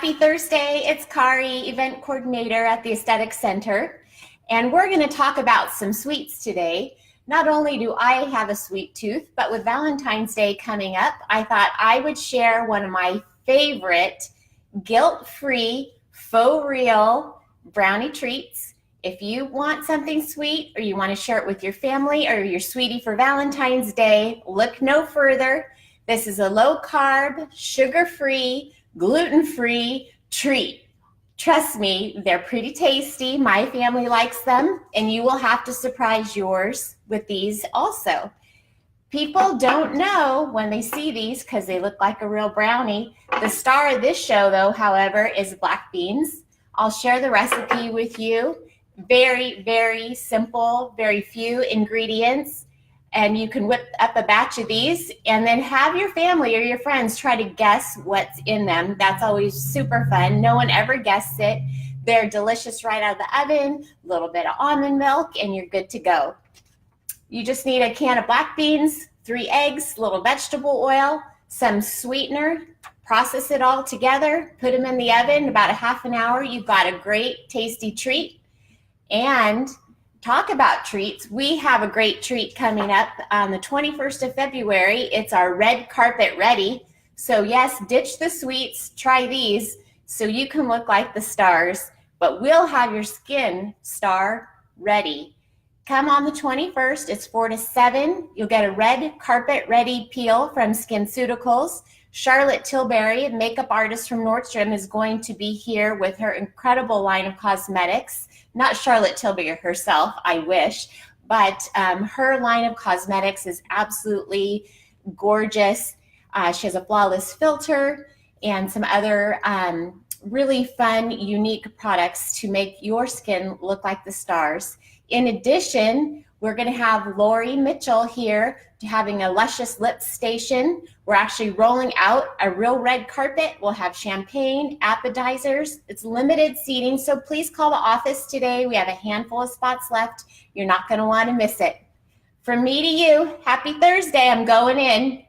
Happy Thursday, it's Kari, event coordinator at the Esthetics Center, and we're going to talk about some sweets today. Not only do I have a sweet tooth, but with Valentine's Day coming up, I thought I would share one of my favorite guilt-free, faux real brownie treats. If you want something sweet or you want to share it with your family or your sweetie for Valentine's Day, look no further. This is a low-carb, sugar-free, gluten-free treat. Trust me, they're pretty tasty. My family likes them, and you will have to surprise yours with these also. People don't know when they see these because they look like a real brownie. The star of this show, though, however, is black beans. I'll share the recipe with you. Very, very simple, very few ingredients. And you can whip up a batch of these and then have your family or your friends try to guess what's in them. That's always super fun. No one ever guessed it. They're delicious right out of the oven, a little bit of almond milk, and you're good to go. You just need a can of black beans, 3 eggs, a little vegetable oil, some sweetener, process it all together, put them in the oven about a half an hour. You've got a great, tasty treat. And talk about treats. We have a great treat coming up on the 21st of February. It's our red carpet ready. So yes, ditch the sweets, try these so you can look like the stars, but we'll have your skin star ready. Come on the 21st, it's 4 to 7. You'll get a red carpet ready peel from SkinCeuticals. Charlotte Tilbury, a makeup artist from Nordstrom, is going to be here with her incredible line of cosmetics. Not Charlotte Tilbury herself, I wish, but her line of cosmetics is absolutely gorgeous. She has a flawless filter and some other really fun, unique products to make your skin look like the stars. In addition, we're going to have Lori Mitchell here having a luscious lip station. We're actually rolling out a real red carpet. We'll have champagne, appetizers. It's limited seating, so please call the office today. We have a handful of spots left. You're not going to want to miss it. From me to you, happy Thursday. I'm going in.